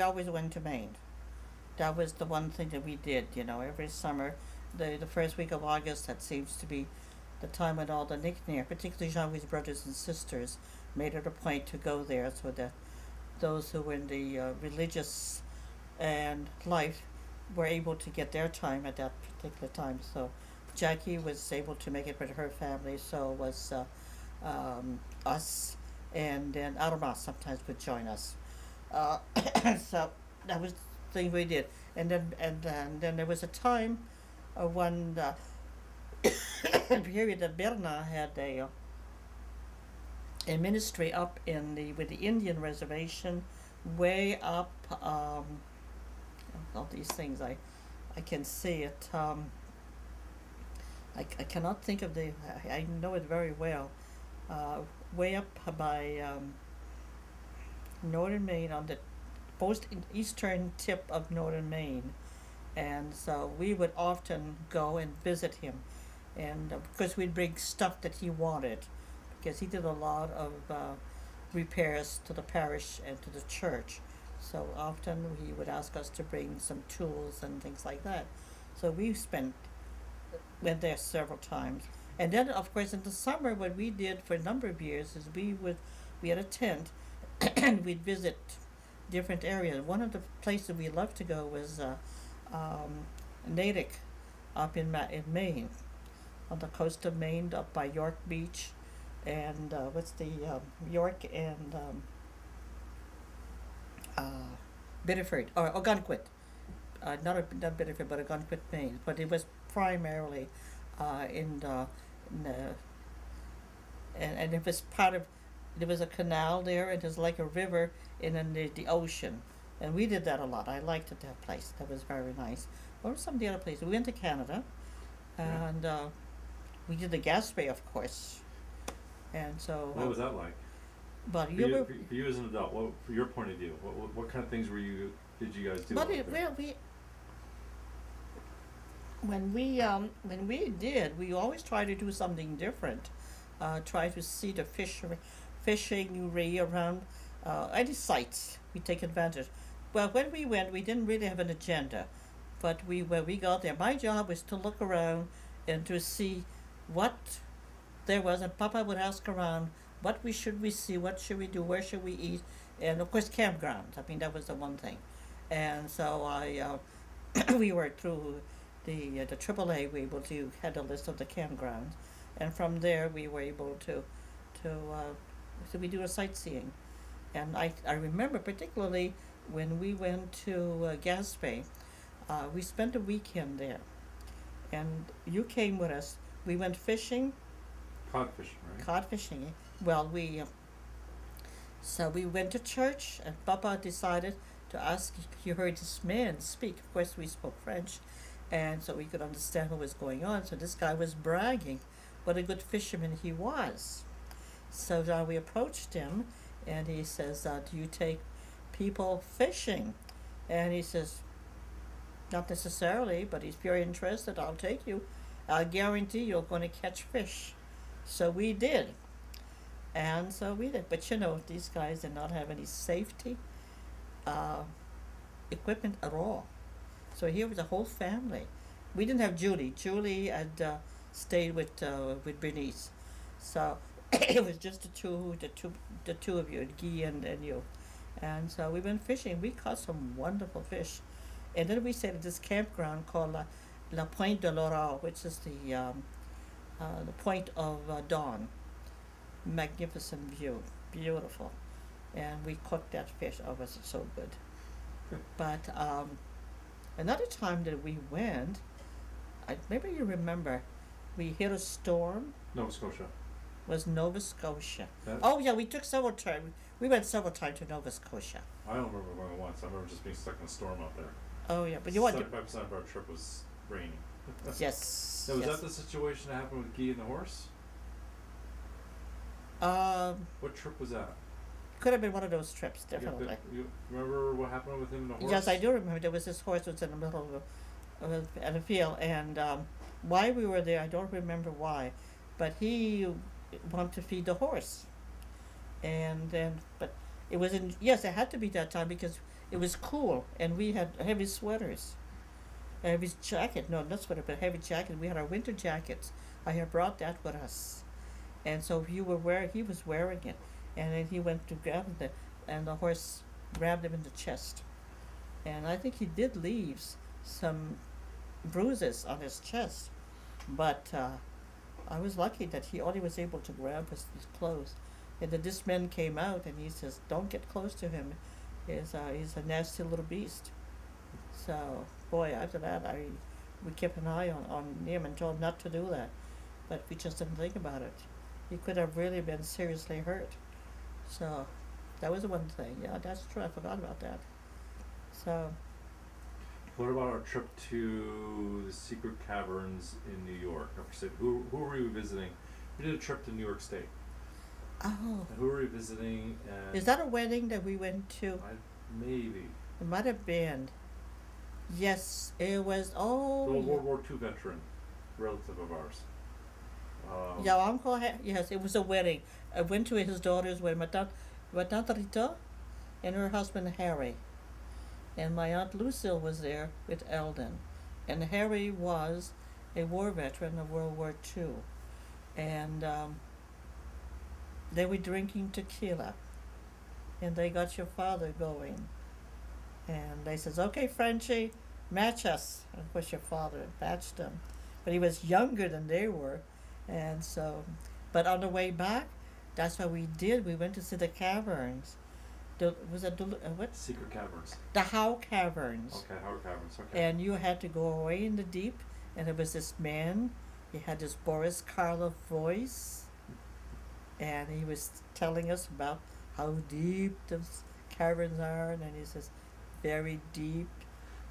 always went to Maine. That was the one thing that we did, you know, every summer. The first week of August, that seems to be the time when all the nicknames, particularly Jean-Louis' brothers and sisters, made it a point to go there so that those who were in the religious and life were able to get their time at that particular time. So Jackie was able to make it with her family, so was us, and then Alma sometimes would join us. Uh, so that was the thing we did. And then there was a time, one period that Berna had a ministry up in the with the Indian reservation, way up. All these things I can see it. I cannot think of the. I know it very well. Way up by northern Maine, on the most eastern tip of northern Maine, and so we would often go and visit him, and because we'd bring stuff that he wanted, because he did a lot of repairs to the parish and to the church. So often he would ask us to bring some tools and things like that. So we went there several times. And then, of course, in the summer, what we did for a number of years is we had a tent and we'd visit different areas. One of the places we loved to go was Natick up in Maine, on the coast of Maine, up by York Beach, and what's the York and Biddeford or Ogunquit, not Biddeford but Ogunquit, Maine. But it was primarily in the and it was part of, there was a canal there and there's like a river and then the ocean, and we did that a lot. I liked it, that place. That was very nice. What were some of the other places? We went to Canada, Yeah. and we did the Gaspé, of course, and so. What was that like? But For you you, were. for you as an adult, what, for your point of view, what kind of things did you guys do But out it, there? well, we when we did, we always try to do something different. Try to see the fishing around any sites. We take advantage. Well, when we went, we didn't really have an agenda, but when we got there, my job was to look around and to see what there was, and Papa would ask around, what we see, what should we do, where should we eat, and of course campgrounds. I mean, that was the one thing. And so we were through the AAA. We were able to had a list of the campgrounds, and from there we were able to so we do a sightseeing. And I remember particularly when we went to Gaspé, we spent a weekend there, and you came with us. We went fishing, Codfish, right? cod fishing. Well, so we went to church, and Papa decided to ask if he heard this man speak. Of course, we spoke French, and so we could understand what was going on. So this guy was bragging what a good fisherman he was. So now we approached him, and he says, "Do you take people fishing?" And he says, "Not necessarily, but if you're interested, I'll take you. I'll guarantee you're going to catch fish." So we did. And so we did. But you know, these guys did not have any safety uh, equipment at all. So here was a whole family. We didn't have Julie. Julie had stayed with Bernice. So it was just the two of you, Guy and you. And so we went fishing. We caught some wonderful fish. And then we stayed at this campground called La Pointe de l'Aurore, which is the point of dawn. Magnificent view, beautiful, and we cooked that fish. Oh, it was so good. But another time that we went, maybe you remember, we hit a storm. Nova Scotia. Was Nova Scotia? That, Oh yeah, we took several times. We went several times to Nova Scotia. I don't remember going once. I remember just being stuck in a storm out there. Oh yeah, but you want to? 75% of our trip was raining. Yes. Now, was Yes. that the situation that happened with Guy and the horse? What trip was that? Could have been one of those trips, definitely. You remember what happened with him and the horse? Yes, I do remember. There was this horse was in the middle of a field, and why we were there, I don't remember why, but he wanted to feed the horse, and then but it was in, yes, it had to be that time because It was cool, and we had heavy sweaters, a heavy jacket. No, not sweater, but heavy jacket. We had our winter jackets. I had brought that with us, and so he was wearing it, and then he went to grab it, and the horse grabbed him in the chest, and I think he did leave some bruises on his chest, but I was lucky that he only was able to grab his clothes. And then this man came out and he says, "Don't get close to him. He's a nasty little beast." So, boy, after that, we kept an eye on him and told him not to do that. But we just didn't think about it. He could have really been seriously hurt. So, that was the one thing. Yeah, that's true. I forgot about that. So, What about our trip to the secret caverns in New York? Who were we visiting? We did a trip to New York State. oh, And who were we visiting? And is that a wedding that we went to? maybe It might have been. Yes, it was. the Oh, World War II veteran, relative of ours. yeah, Uncle. Yes, it was a wedding. I went to his daughter's wedding. My tante Rita and her husband Harry, and my aunt Lucille was there with Eldon, and Harry was a war veteran of World War II, and they were drinking tequila, and they got your father going, and they says, "Okay, Frenchie, match us." And of course, your father matched them, but he was younger than they were, and so, but on the way back, that's what we did. We went to see the caverns. Was it what? Secret caverns. The Howe Caverns. Okay, Howard Caverns. Okay. And you had to go away in the deep, and there was this man. He had this Boris Karloff voice, and he was telling us about how deep the caverns are, and then he says, very deep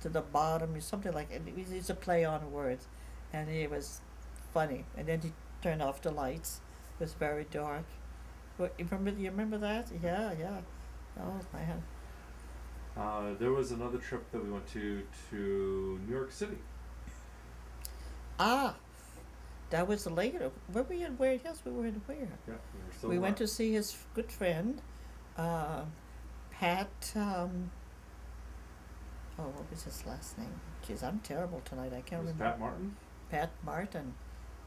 to the bottom, or something like it. It was a play on words, and it was funny. And then he turned off the lights. It was very dark. You remember that? Yeah, yeah. Oh man. There was another trip that we went to New York City. Ah, that was later. Were we in where? Yes, we were in where? Yeah, we were still We went there. to see his good friend, Pat. What was his last name? Jeez, I'm terrible tonight. I can't Was remember. Pat Martin? Pat Martin,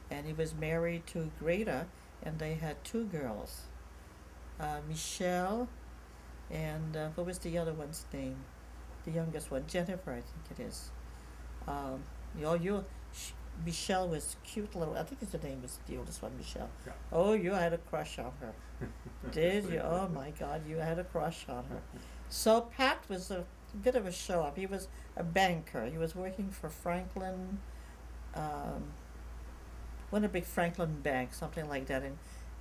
and he was married to Greta, and they had two girls, Michelle, and what was the other one's name? The youngest one, Jennifer, I think it is. Michelle was cute little. I think the name was the oldest one, Michelle. Yeah. Oh, you had a crush on her, did you? Oh my God, you had a crush on her. So Pat was a bit of a show up. He was a banker. He was working for Franklin, one of the big Franklin banks, something like that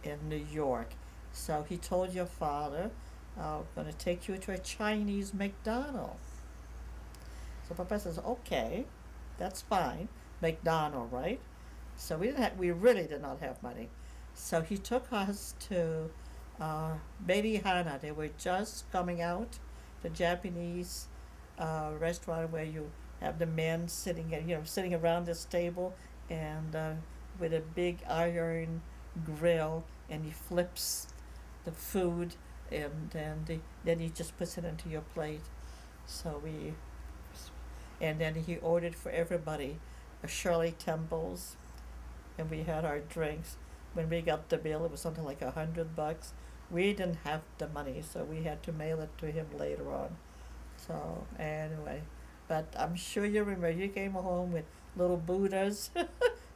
in New York. So he told your father, "I'm going to take you to a Chinese McDonald's." So Papa says, "Okay, that's fine, McDonald's, right?" So we really did not have money. So he took us to Baby Hana. They were just coming out, the Japanese restaurant where you have the men sitting around this table, and with a big iron grill, and he flips the food, and then he just puts it into your plate. And then he ordered for everybody a Shirley Temples, and we had our drinks. When we got the bill, it was something like $100. We didn't have the money, so we had to mail it to him later on. So anyway, but I'm sure you remember you came home with little Buddhas,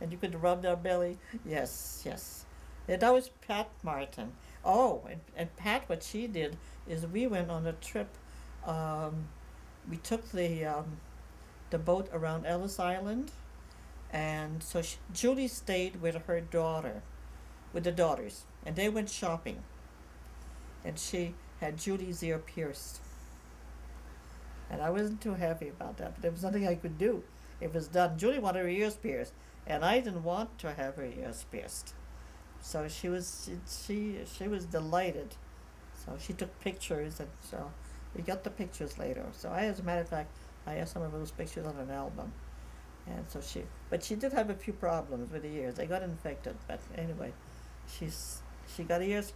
and you could rub their belly. Yes, yes. And that was Pat Martin. Oh, and Pat, what she did is we went on a trip. We took the boat around Ellis Island, and so Julie stayed with her daughter, with the daughters, and they went shopping. And she had Julie's ear pierced, and I wasn't too happy about that, but there was nothing I could do. It was done. Julie wanted her ears pierced, and I didn't want to have her ears pierced. So she was delighted. So she took pictures, and so we got the pictures later. So as a matter of fact, I have some of those pictures on an album. And so but she did have a few problems with the ears. They got infected, but anyway, she got ears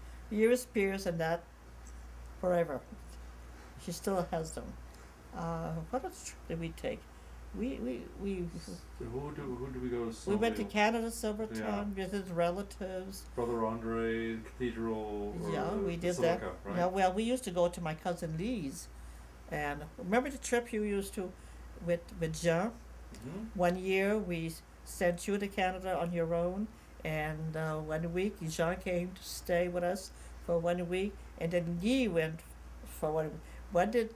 pierced, and that forever. She still has them. What other trip did we take? We So who do we go to? we went to Snowmobile? Canada several Yeah. times, visited relatives. Brother Andre, Cathedral, or Yeah, we did Basilica, that. right? Yeah, well, we used to go to my cousin Lee's, and remember the trip you used to with Jean? Mm-hmm. One year we sent you to Canada on your own, and 1 week Jean came to stay with us for 1 week, and then Guy went for 1 week. What did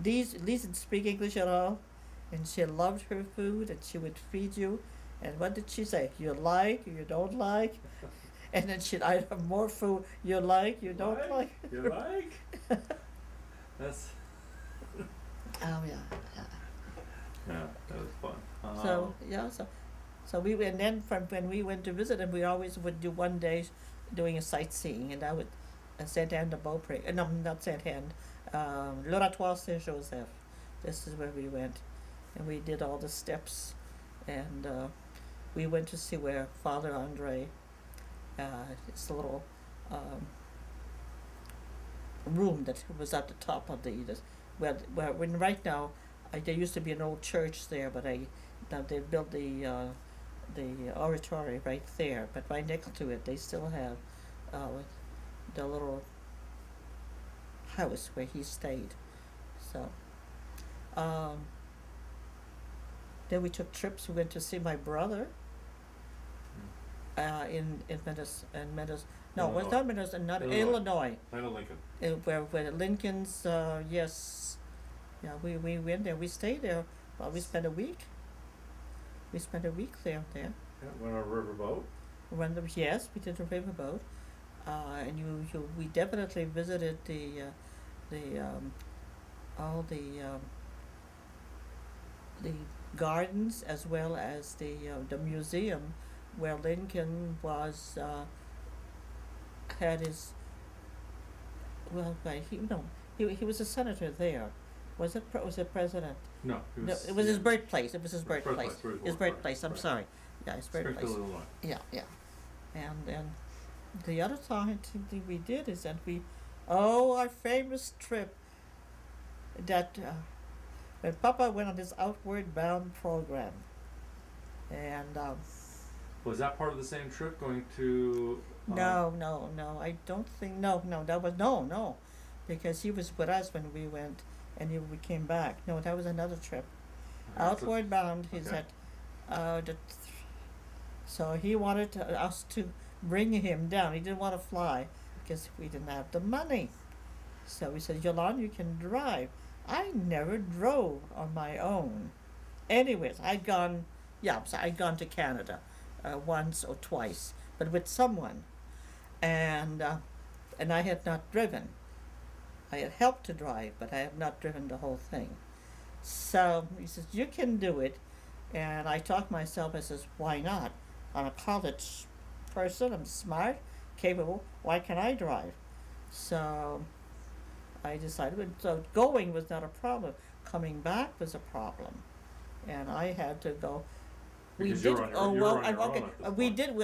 Lise didn't speak English at all, and she loved her food, and she would feed you. And what did she say? You like, you don't like, and then she'd I'd have more food. You like, you don't like. You like? That's Oh yeah, yeah. yeah, that was fun. So yeah, so we and then from when we went to visit him, we always would do 1 day doing a sightseeing, and I would Saint Anne de Beaupré. No, not Saint Anne. L'Oratoire Saint Joseph. This is where we went, and we did all the steps, and we went to see where Father Andre, his little um, room that was at the top of the where when right now there used to be an old church there, but now they built the oratory right there, but right next to it they still have the little house where he stayed. So then we took trips. We went to see my brother in Meadows. No, it was not Meadows, not Illinois. Lincoln. Where Lincoln's, yes. Yeah, we went there. We stayed there. Well, we spent a week. We spent a week there. Yeah, went on a riverboat. Yes, we did a riverboat. And we definitely visited all the gardens, as well as the museum where Lincoln was had his he was a senator there. Was it president? No, It was his birthplace. It was his birthplace. His birthplace. I'm right. sorry. Yeah, his birthplace. Springfield, Illinois. Yeah, yeah. And the other thing we did is that our famous trip that when Papa went on his Outward Bound program, and Was that part of the same trip, going to? no, I don't think that was no, because he was with us when we went, and we came back. No, that was another trip. Outward Bound. He's okay. at so he wanted us to bring him down. He didn't want to fly because we didn't have the money. So we said, Yolande, you can drive. I never drove on my own. Anyways, I'd gone to Canada once or twice, but with someone, and I had not driven. I had helped to drive, but I have not driven the whole thing. So he says, you can do it. And I talked myself, I says, why not? I'm a college person, I'm smart, capable, why can't I drive? So I decided, so going was not a problem. Coming back was a problem. And I had to go. Because you're on your own at this point. We did,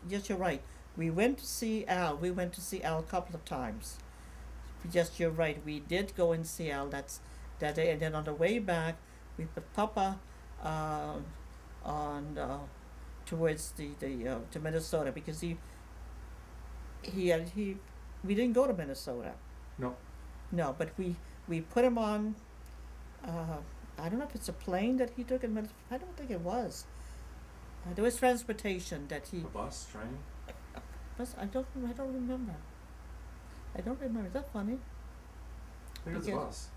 yes, you're right. We went to see Al a couple of times. Yes, you're right. We did go and see Al that day, and then on the way back, we put Papa on towards to Minnesota, because we didn't go to Minnesota. No, but we put him on. I don't know if it's a plane that he took in Minnesota. I don't think it was. There was transportation that he. A bus, train. I don't remember. Is that funny? I think it was a bus.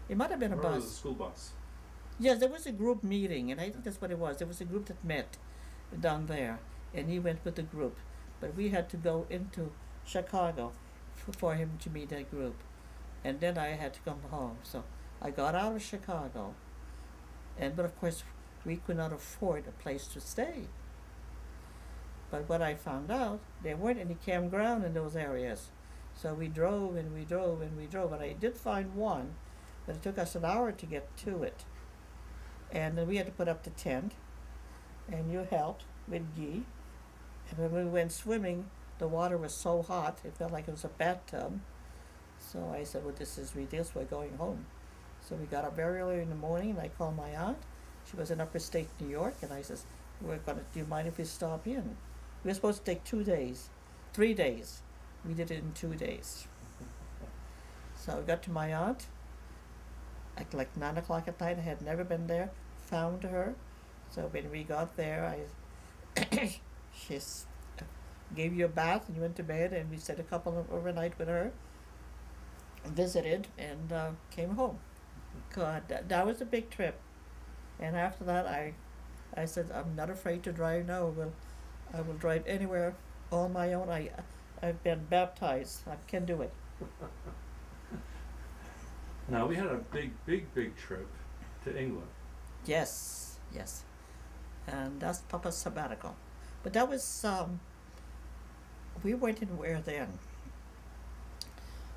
It might have been a bus. It was a school bus. Yes, there was a group meeting, and I think that's what it was. There was a group that met down there, and he went with the group. But we had to go into Chicago for him to meet that group. And then I had to come home. So I got out of Chicago, but of course we could not afford a place to stay. But what I found out, there weren't any campground in those areas. So we drove and we drove and we drove, and I did find one, but it took us an hour to get to it. And then we had to put up the tent, and you helped with Guy. And when we went swimming, the water was so hot, it felt like it was a bathtub. So I said, well, this is ridiculous. We're going home. So we got up very early in the morning, and I called my aunt. She was in upper state New York, and I says, do you mind if we stop in? We were supposed to take 2 days, 3 days. We did it in 2 days. So I got to my aunt at like 9 o'clock at night. I had never been there. Found her. So when we got there, she gave you a bath and you went to bed, and we stayed a couple of overnight with her, visited, and came home. God, that was a big trip. And after that, I said, I'm not afraid to drive now. I will drive anywhere on my own. I've been baptized. I can do it. Now, we had a big trip to England. Yes, yes. And that's Papa's sabbatical. But that was, we weren't in where then.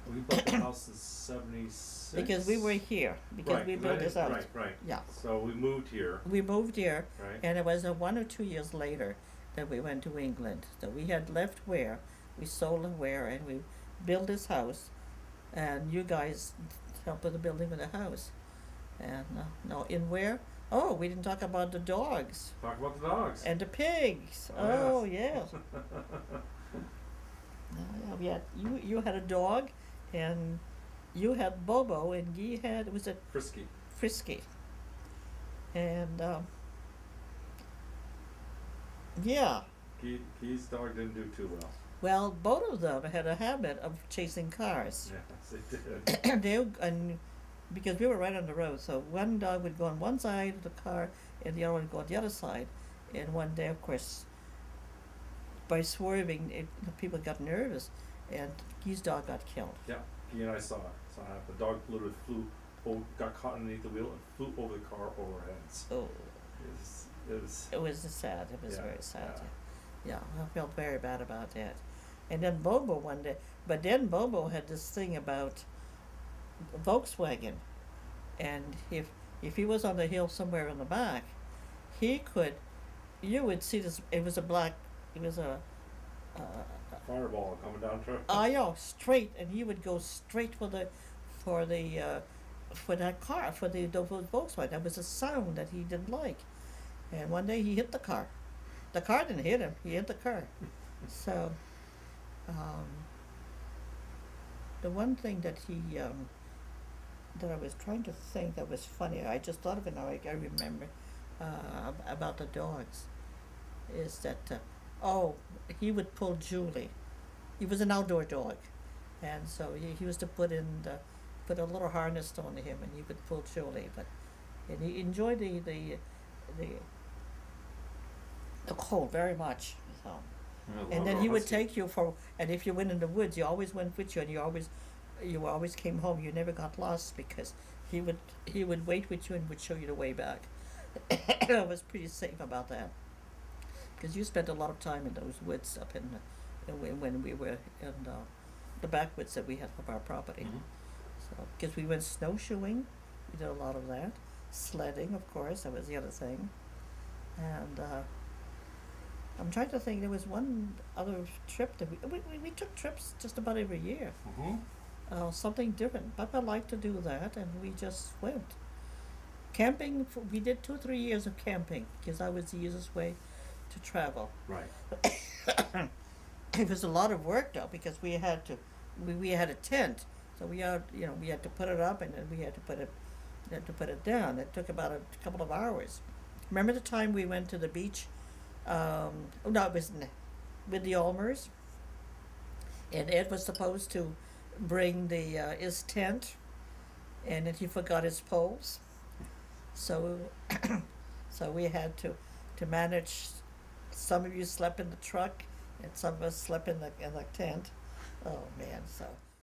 We bought the house in 76. Because we were here, because Right, we built this house. Right. Yeah. So we moved here, We moved here, right? and it was 1 or 2 years later that we went to England. So we had left Ware, we sold Ware, and we built this house, and you guys helped with the building of the house. And no, in Ware? Oh, we didn't talk about the dogs Talk about the dogs. and the pigs. Oh, Oh, yeah. Yeah, you had a dog, and you had Bobo, and Guy had, was it Frisky. Frisky? And yeah. Key's dog didn't do too well. Well, both of them had a habit of chasing cars. Yes, they did. And because we were right on the road, so one dog would go on one side of the car, and the other one would go on the other side. And one day, of course, by swerving, people got nervous, and Guy's dog got killed. Yeah, Key and I saw it. The dog literally got caught underneath the wheel and flew over the car over our heads. Oh, It was sad. It was Yeah, very sad. yeah. Yeah, I felt very bad about that. And then Bobo one day, but then Bobo had this thing about Volkswagen, and if he was on the hill somewhere in the back, you would see this. It was a Fireball coming down through. straight, and he would go straight for that car, for the Volkswagen. That was a sound that he didn't like, and one day he hit the car. The car didn't hit him; he hit the car. So, the one thing that that I was trying to think that was funny, I just thought of it now. I remember about the dogs, is that he would pull Julie. He was an outdoor dog, and so he was to put a little harness on him, and he would pull Julie. And he enjoyed the cold very much. So. And then he would take you and if you went in the woods, you always went with you, and you always came home. You never got lost because he would wait with you and would show you the way back. I was pretty safe about that, because you spent a lot of time in those woods up when we were in the backwoods that we had of our property. Mm-hmm. So because we went snowshoeing, we did a lot of that. Sledding, of course, that was the other thing. And I'm trying to think. There was one other trip that we took trips just about every year. Mm-hmm. Something different. Papa liked to do that, and we just went. Camping, we did 2 or 3 years of camping, because that was the easiest way to travel. Right. It was a lot of work though, because we had a tent, so we had to put it up, and then we had to put it down. It took about a couple of hours. Remember the time we went to the beach? It was with the Ulmers, and Ed was supposed to bring his tent, and then he forgot his poles, so we had to manage. Some of you slept in the truck, and some of us slept in the tent. Oh man, so